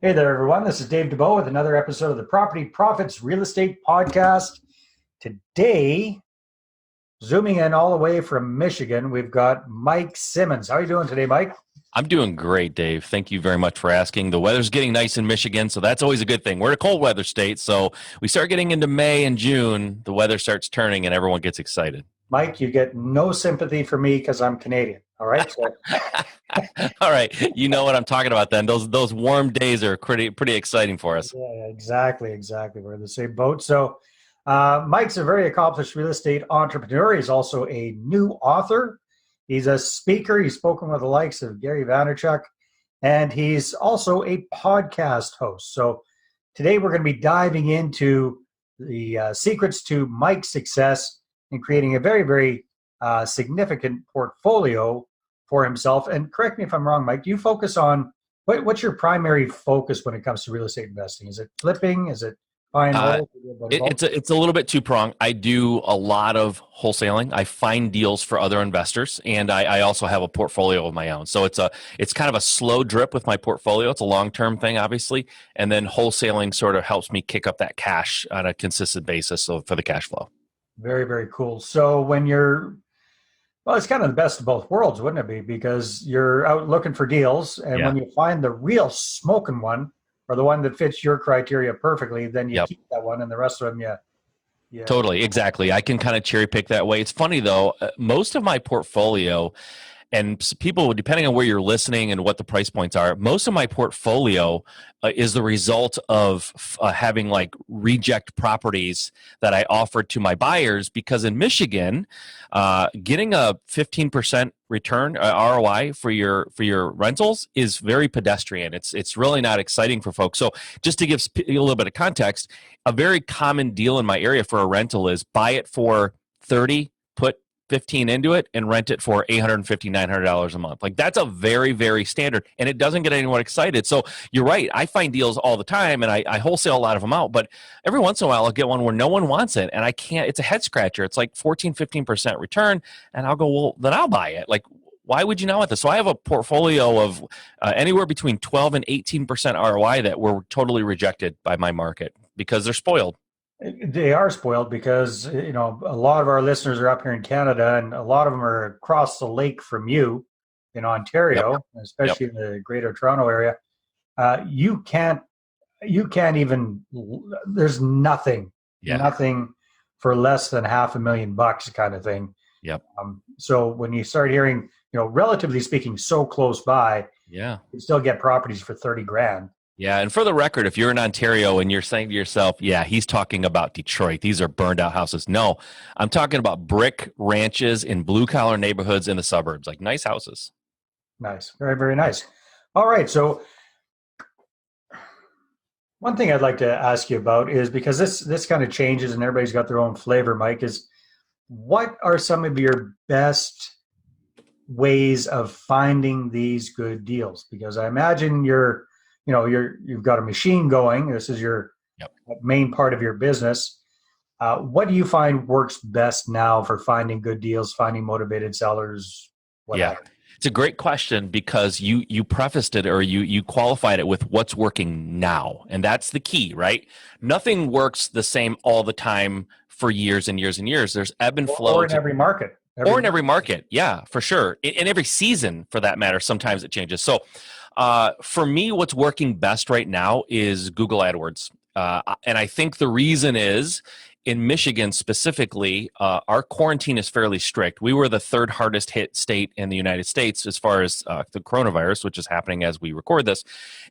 Hey there, everyone. This is Dave Dubeau with another episode of the Property Profits Real Estate Podcast. Today, zooming in all the way from Michigan, we've got Mike Simmons. How are you doing today, Mike? I'm doing great, Dave. Thank you very much for asking. The weather's getting nice in Michigan, so that's always a good thing. We're a cold weather state, so we start getting into May and June, the weather starts turning and everyone gets excited. Mike, you get no sympathy for me because I'm Canadian. All right. So. All right. You know what I'm talking about then. Those warm days are pretty exciting for us. Yeah, exactly. We're in the same boat. So Mike's a very accomplished real estate entrepreneur. He's also a new author. He's a speaker. He's spoken with the likes of Gary Vaynerchuk, and he's also a podcast host. So today we're going to be diving into the secrets to Mike's success in creating a very, very significant portfolio for himself. And correct me if I'm wrong, Mike, do you focus on, what's your primary focus when it comes to real estate investing? Is it flipping? Is it buying? It's a little bit two-pronged. I do a lot of wholesaling. I find deals for other investors, and I also have a portfolio of my own. So it's kind of a slow drip with my portfolio. It's a long-term thing, obviously, and then wholesaling sort of helps me kick up that cash on a consistent basis for the cash flow. Very, very cool. So when well, it's kind of the best of both worlds, wouldn't it be? Because you're out looking for deals, and when you find the real smoking one, or the one that fits your criteria perfectly, then you keep that one, and the rest of them, yeah. Totally, exactly. I can kind of cherry pick that way. It's funny though, most of my portfolio, and people, depending on where you're listening and what the price points are, most of my portfolio is the result of having like reject properties that I offered to my buyers, because in Michigan, getting a 15% return ROI for your rentals is very pedestrian. It's really not exciting for folks. So just to give a little bit of context, a very common deal in my area for a rental is buy it for 30, put 15 into it, and rent it for $850, $900 a month. Like, that's a very, very standard, and it doesn't get anyone excited. So you're right. I find deals all the time, and I wholesale a lot of them out, but every once in a while I'll get one where no one wants it, and I can't. It's a head scratcher. It's like 14, 15% return, and I'll go, well, then I'll buy it. Like, why would you not want this? So I have a portfolio of anywhere between 12 and 18% ROI that were totally rejected by my market because they're spoiled. They are spoiled because, a lot of our listeners are up here in Canada, and a lot of them are across the lake from you in Ontario, especially in the Greater Toronto area. You can't even, there's nothing for less than $500,000 kind of thing. Yep. So when you start hearing, relatively speaking, so close by, you still get properties for $30,000. Yeah, and for the record, if you're in Ontario and you're saying to yourself, yeah, he's talking about Detroit, these are burned out houses. No, I'm talking about brick ranches in blue-collar neighborhoods in the suburbs, like nice houses. Nice. Very, very nice. All right, so one thing I'd like to ask you about is, because this kind of changes and everybody's got their own flavor, Mike, is what are some of your best ways of finding these good deals? Because I imagine you've got a machine going. This is your main part of your business. What do you find works best now for finding good deals, finding motivated sellers? Whatever? Yeah, it's a great question, because you prefaced it, or you qualified it with what's working now. And that's the key, right? Nothing works the same all the time for years and years and years. There's ebb and flow. Or in every market. Every market. Yeah, for sure. In every season, for that matter, sometimes it changes. So for me, what's working best right now is Google Adwords. And I think the reason is, in Michigan specifically, our quarantine is fairly strict. We were the third hardest hit state in the United States as far as the coronavirus, which is happening as we record this.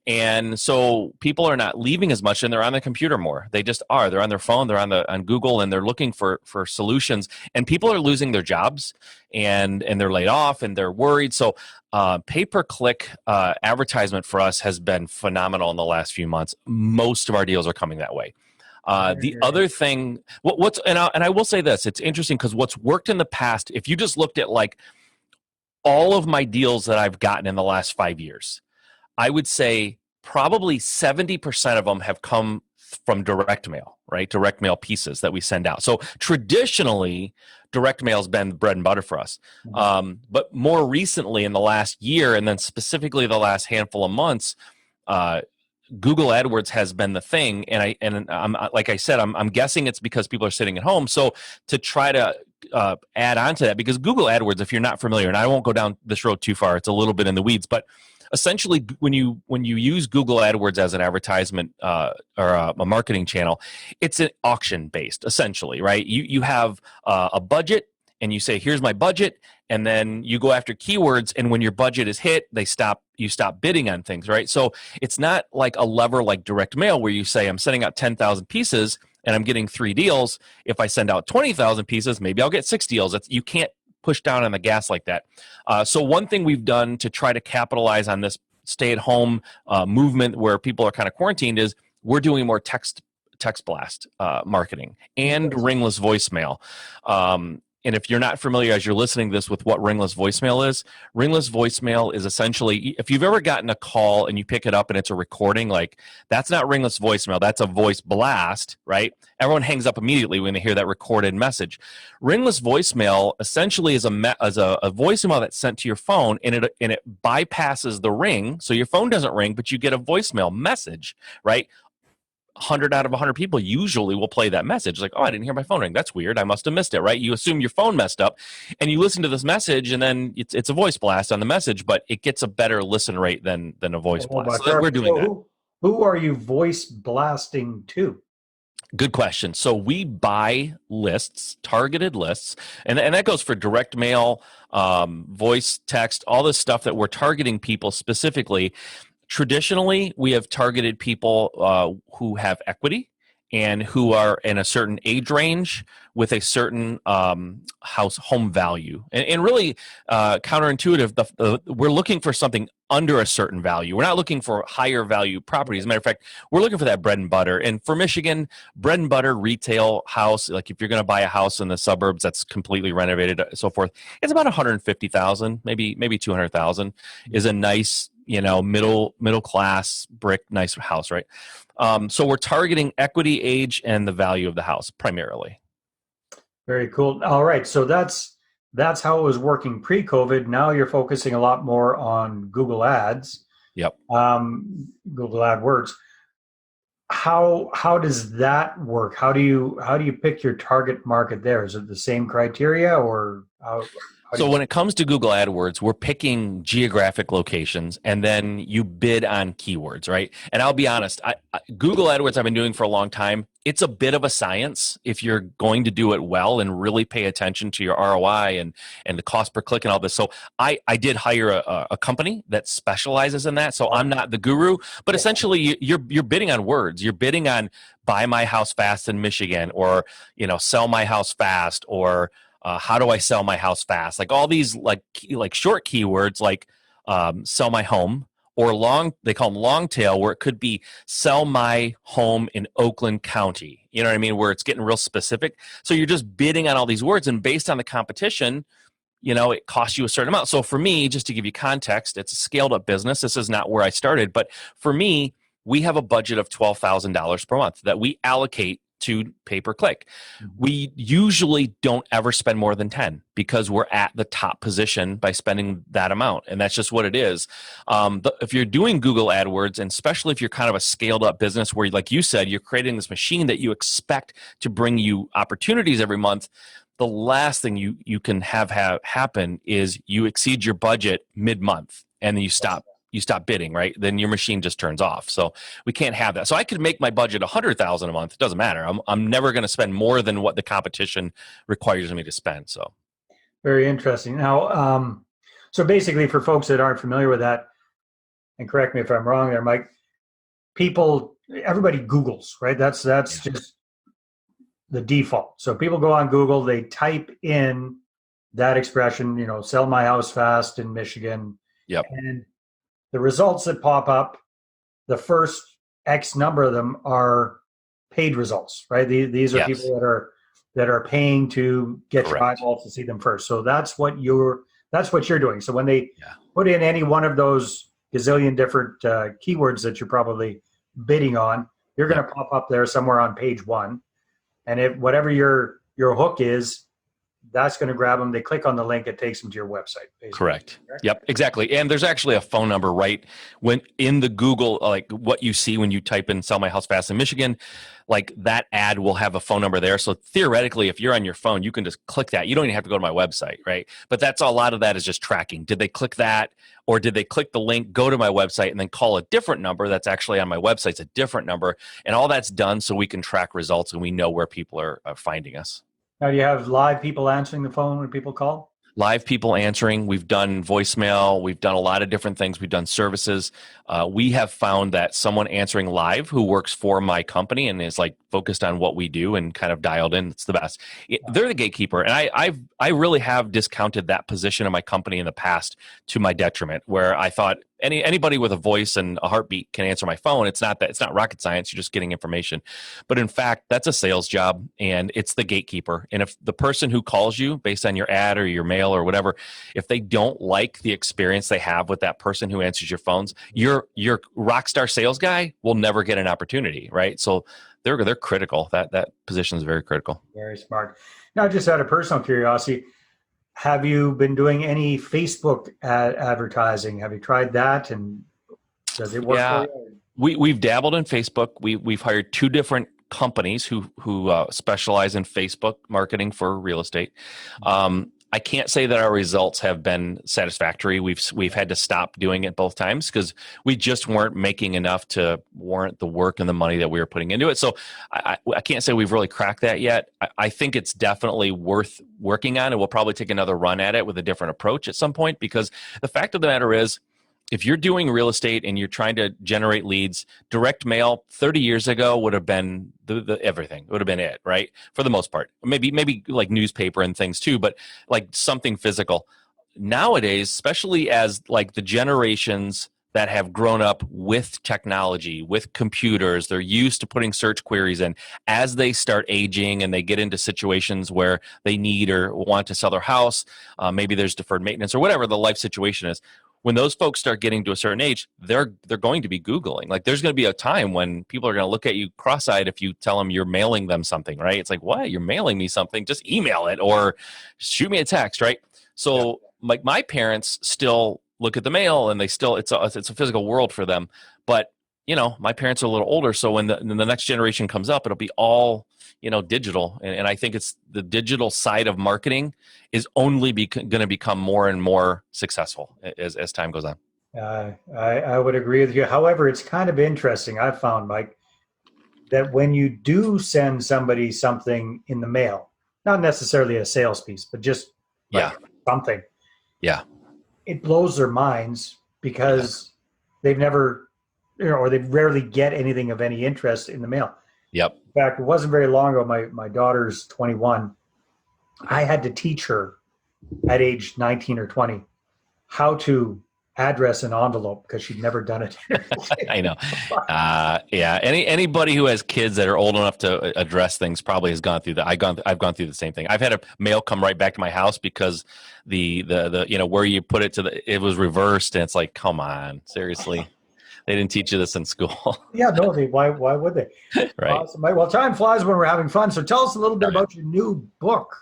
And so people are not leaving as much, and they're on the computer more. They just are. They're on their phone, they're on Google, and they're looking for solutions. And people are losing their jobs, and they're laid off, and they're worried. So pay-per-click advertisement for us has been phenomenal in the last few months. Most of our deals are coming that way. The other thing, and I will say this, it's interesting because what's worked in the past, if you just looked at like all of my deals that I've gotten in the last 5 years, I would say probably 70% of them have come from direct mail, right? Direct mail pieces that we send out. So traditionally, direct mail has been bread and butter for us. But more recently in the last year, and then specifically the last handful of months, Google AdWords has been the thing, and I'm like I said, I'm guessing it's because people are sitting at home. So to try to add on to that, because Google AdWords, if you're not familiar, and I won't go down this road too far, it's a little bit in the weeds, but essentially when you use Google AdWords as an advertisement or a marketing channel, it's an auction based, essentially, right? You have a budget, and you say, here's my budget, and then you go after keywords, and when your budget is hit, you stop bidding on things, right? So it's not like a lever like direct mail where you say, I'm sending out 10,000 pieces and I'm getting 3 deals. If I send out 20,000 pieces, maybe I'll get 6 deals. You can't push down on the gas like that. So one thing we've done to try to capitalize on this stay-at-home movement where people are kind of quarantined is we're doing more text blast marketing and ringless voicemail. And if you're not familiar as you're listening to this with what ringless voicemail is essentially, if you've ever gotten a call and you pick it up and it's a recording, like that's not ringless voicemail, that's a voice blast, right? Everyone hangs up immediately when they hear that recorded message. Ringless voicemail essentially is a voicemail that's sent to your phone, and it bypasses the ring, so your phone doesn't ring, but you get a voicemail message, right? 100 out of 100 people usually will play that message like, oh, I didn't hear my phone ring. That's weird. I must have missed it, right? You assume your phone messed up, and you listen to this message, and then it's a voice blast on the message, but it gets a better listen rate than a voice blast. So we're doing that. Who are you voice blasting to? Good question. So we buy lists, targeted lists, and that goes for direct mail, voice, text, all this stuff that we're targeting people specifically. Traditionally, we have targeted people who have equity and who are in a certain age range with a certain home value. And really counterintuitive, we're looking for something under a certain value. We're not looking for higher value properties. As a matter of fact, we're looking for that bread and butter. And for Michigan, bread and butter retail house, like if you're going to buy a house in the suburbs that's completely renovated, so forth, it's about 150,000, maybe 200,000 is a nice, middle class brick, nice house, right? So we're targeting equity, age, and the value of the house primarily. Very cool. All right. So that's how it was working pre-COVID. Now you're focusing a lot more on Google Ads. Yep. Google AdWords. How does that work? How do you pick your target market there? Is it the same criteria, or how? So when it comes to Google AdWords, we're picking geographic locations, and then you bid on keywords, right? And I'll be honest, Google AdWords I've been doing for a long time. It's a bit of a science if you're going to do it well and really pay attention to your ROI and the cost per click and all this. So I did hire a company that specializes in that. So I'm not the guru, but essentially you're bidding on words. You're bidding on buy my house fast in Michigan, or sell my house fast, or how do I sell my house fast? Like all these like short keywords like sell my home, or they call them long tail, where it could be sell my home in Oakland County. You know what I mean? Where it's getting real specific. So you're just bidding on all these words, and based on the competition, it costs you a certain amount. So for me, just to give you context, it's a scaled up business. This is not where I started, but for me, we have a budget of $12,000 per month that we allocate to pay per click. We usually don't ever spend more than 10 because we're at the top position by spending that amount. And that's just what it is. If you're doing Google AdWords, and especially if you're kind of a scaled up business where, like you said, you're creating this machine that you expect to bring you opportunities every month, the last thing you can have happen is you exceed your budget mid-month and then you stop bidding, right? Then your machine just turns off. So we can't have that. So I could make my budget $100,000 a month. It doesn't matter. I'm never going to spend more than what the competition requires me to spend. So very interesting. Now, so basically for folks that aren't familiar with that, and correct me if I'm wrong there, Mike, everybody Googles, right? That's just the default. So people go on Google, they type in that expression, sell my house fast in Michigan. Yep. And the results that pop up, the first X number of them are paid results, right? These are people that are paying to get your eyeballs to see them first. So that's what you're doing. So when they put in any one of those gazillion different keywords that you're probably bidding on, you're going to pop up there somewhere on page 1, and whatever your hook is, that's going to grab them. They click on the link, it takes them to your website. Basically. Correct. Yep, exactly. And there's actually a phone number right when in the Google, like what you see when you type in "sell my house fast in Michigan," like that ad will have a phone number there. So theoretically, if you're on your phone, you can just click that. You don't even have to go to my website, right? But that's a lot of that is just tracking. Did they click that, or did they click the link, go to my website, and then call a different number that's actually on my website? It's a different number, and all that's done so we can track results and we know where people are finding us. Now, do you have live people answering the phone when people call? Live people answering. We've done voicemail. We've done a lot of different things. We've done services. We have found that someone answering live who works for my company and is like focused on what we do and kind of dialed in, it's the best. They're the gatekeeper. And I really have discounted that position of my company in the past to my detriment, where I thought anybody with a voice and a heartbeat can answer my phone. It's not rocket science. You're just getting information. But in fact, that's a sales job, and it's the gatekeeper. And if the person who calls you based on your ad or your mail or whatever, if they don't like the experience they have with that person who answers your phones, your rock star sales guy will never get an opportunity, right? So they're critical. That position is very critical. Very smart. Now, just out of personal curiosity, have you been doing any Facebook advertising? Have you tried that, and does it work for you? We've dabbled in Facebook. We've hired 2 different companies who specialize in Facebook marketing for real estate. I can't say that our results have been satisfactory. We've had to stop doing it both times because we just weren't making enough to warrant the work and the money that we were putting into it. So I can't say we've really cracked that yet. I think it's definitely worth working on, and we'll probably take another run at it with a different approach at some point, because the fact of the matter is, if you're doing real estate and you're trying to generate leads, direct mail 30 years ago would have been the everything. It would have been it, right? For the most part. Maybe like newspaper and things too, but like something physical. Nowadays, especially as like the generations that have grown up with technology, with computers, they're used to putting search queries in. As they start aging and they get into situations where they need or want to sell their house, maybe there's deferred maintenance or whatever the life situation is. When those folks start getting to a certain age, they're going to be Googling. Like there's going to be a time when people are going to look at you cross-eyed if you tell them you're mailing them something, right? It's like, what? You're mailing me something? Just email it or shoot me a text, right? So like my parents still look at the mail, and they still it's a physical world for them. But you know, my parents are a little older, so when the next generation comes up, it'll be all digital. And I think it's the digital side of marketing is only going to become more and more successful as time goes on. I would agree with you. However, it's kind of interesting. I've found, Mike, that when you do send somebody something in the mail, not necessarily a sales piece, but just something. Yeah. It blows their minds because they've never, or they rarely get anything of any interest in the mail. Yep. In fact, it wasn't very long ago. My daughter's 21. I had to teach her at age 19 or 20 how to address an envelope because she'd never done it. I know. Anybody who has kids that are old enough to address things probably has gone through that. I've gone through the same thing. I've had a mail come right back to my house because the where you put it it was reversed, and it's like, come on, seriously. They didn't teach you this in school. Yeah, no. Why would they? Right. Awesome. Well, time flies when we're having fun. So tell us a little bit about your new book.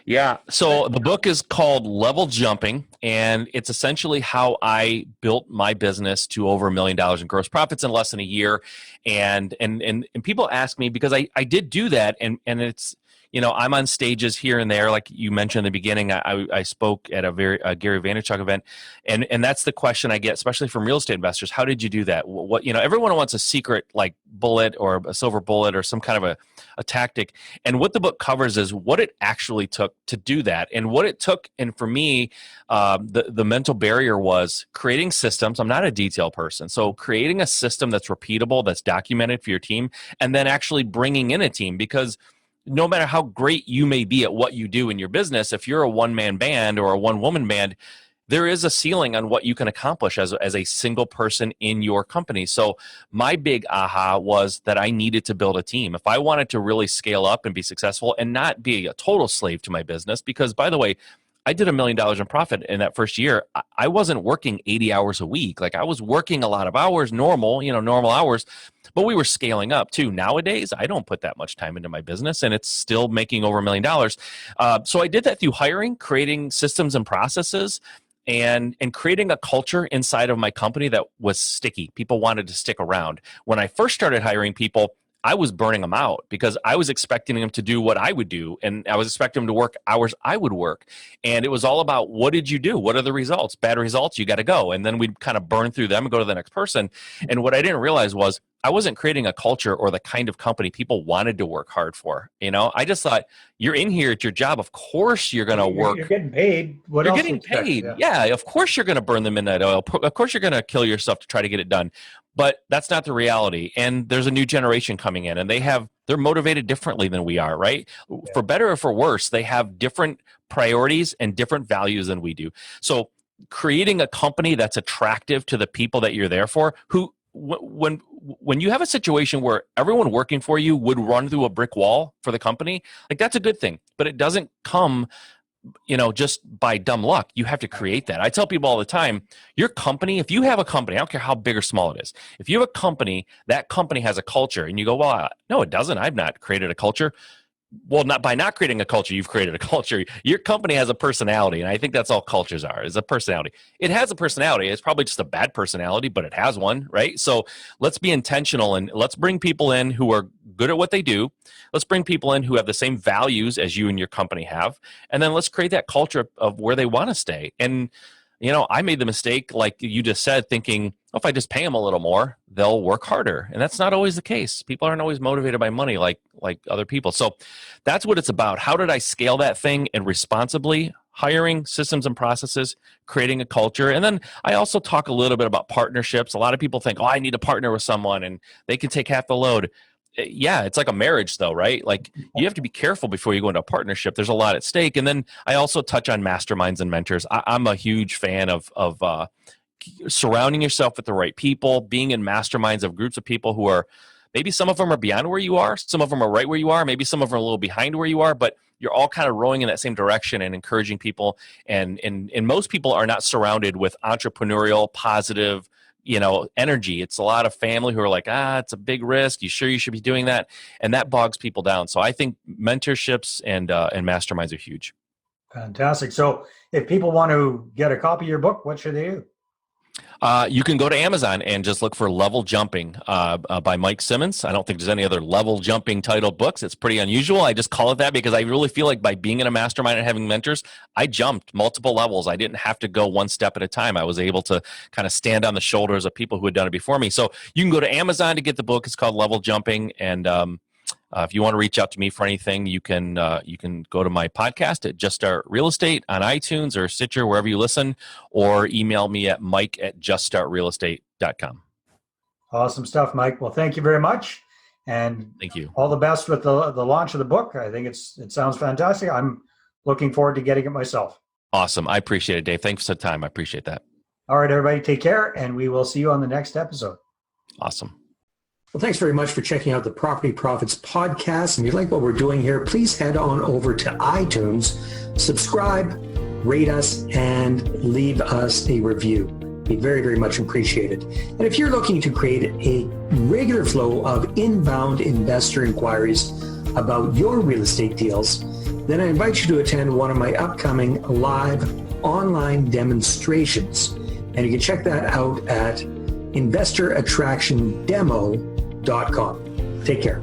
Yeah. So the book is called Level Jumping, and it's essentially how I built my business to over $1 million in gross profits in less than a year. And people ask me, because I did do that, and it's, I'm on stages here and there, like you mentioned in the beginning. I spoke at a Gary Vaynerchuk event, and that's the question I get, especially from real estate investors. How did you do that? What everyone wants a secret like bullet or a silver bullet or some kind of a tactic. And what the book covers is what it actually took to do that, and what it took. And for me, the mental barrier was creating systems. I'm not a detail person, so creating a system that's repeatable, that's documented for your team, and then actually bringing in a team, because no matter how great you may be at what you do in your business, if you're a one-man band or a one-woman band, there is a ceiling on what you can accomplish as a single person in your company. So my big aha was that I needed to build a team. If I wanted to really scale up and be successful and not be a total slave to my business, because by the way, I did $1 million in profit in that first year. I wasn't working 80 hours a week. Like I was working a lot of hours, normal hours, but we were scaling up too. Nowadays, I don't put that much time into my business and it's still making over $1 million. So I did that through hiring, creating systems and processes, and creating a culture inside of my company that was sticky. People wanted to stick around. When I first started hiring people, I was burning them out because I was expecting them to do what I would do. And I was expecting them to work hours I would work. And it was all about, what did you do? What are the results? Bad results, you got to go. And then we'd kind of burn through them and go to the next person. And what I didn't realize was I wasn't creating a culture or the kind of company people wanted to work hard for. I just thought, you're in here at your job. Of course you're going to work. You're getting paid. You're getting paid. Yeah, of course you're going to burn the midnight oil. Of course you're going to kill yourself to try to get it done. But that's not the reality. And there's a new generation coming in, and they're motivated differently than we are, right? Yeah. For better or for worse, they have different priorities and different values than we do. So creating a company that's attractive to the people that you're there for, who when you have a situation where everyone working for you would run through a brick wall for the company, like that's a good thing, but it doesn't come just by dumb luck. You have to create that. I tell people all the time, your company, if you have a company, I don't care how big or small it is, if you have a company, that company has a culture, and you go, well, no, it doesn't. I've not created a culture. Well, not by not creating a culture, you've created a culture. Your company has a personality, and I think that's all cultures are, is a personality. It has a personality. It's probably just a bad personality, but it has one, right? So let's be intentional, and let's bring people in who are good at what they do. Let's bring people in who have the same values as you and your company have, and then let's create that culture of where they want to stay. And I made the mistake, like you just said, thinking, if I just pay them a little more, they'll work harder. And that's not always the case. People aren't always motivated by money like other people. So that's what it's about. How did I scale that thing? And responsibly hiring systems and processes, creating a culture. And then I also talk a little bit about partnerships. A lot of people think, I need to partner with someone and they can take half the load. Yeah, it's like a marriage though, right? Like you have to be careful before you go into a partnership. There's a lot at stake. And then I also touch on masterminds and mentors. I'm a huge fan of surrounding yourself with the right people, being in masterminds of groups of people who are, maybe some of them are beyond where you are, some of them are right where you are, maybe some of them are a little behind where you are, but you're all kind of rowing in that same direction and encouraging people. And most people are not surrounded with entrepreneurial, positive, energy. It's a lot of family who are like, it's a big risk. You sure you should be doing that? And that bogs people down. So I think mentorships and masterminds are huge. Fantastic. So if people want to get a copy of your book, what should they do? You can go to Amazon and just look for Level Jumping by Mike Simmons. I don't think there's any other level jumping titled books. It's pretty unusual. I just call it that because I really feel like by being in a mastermind and having mentors, I jumped multiple levels. I didn't have to go one step at a time. I was able to kind of stand on the shoulders of people who had done it before me. So you can go to Amazon to get the book. It's called Level Jumping. And if you want to reach out to me for anything, you can go to my podcast at Just Start Real Estate on iTunes or Stitcher, wherever you listen, or email me at mike@juststartrealestate.com. Awesome stuff, Mike. Well, thank you very much. And thank you. All the best with the launch of the book. I think it sounds fantastic. I'm looking forward to getting it myself. Awesome. I appreciate it, Dave. Thanks for the time. I appreciate that. All right, everybody, take care, and we will see you on the next episode. Awesome. Well, thanks very much for checking out the Property Profits podcast. And if you like what we're doing here, please head on over to iTunes, subscribe, rate us, and leave us a review. Be very, very much appreciated. And if you're looking to create a regular flow of inbound investor inquiries about your real estate deals, then I invite you to attend one of my upcoming live online demonstrations. And you can check that out at investorattractiondemo.com. Take care.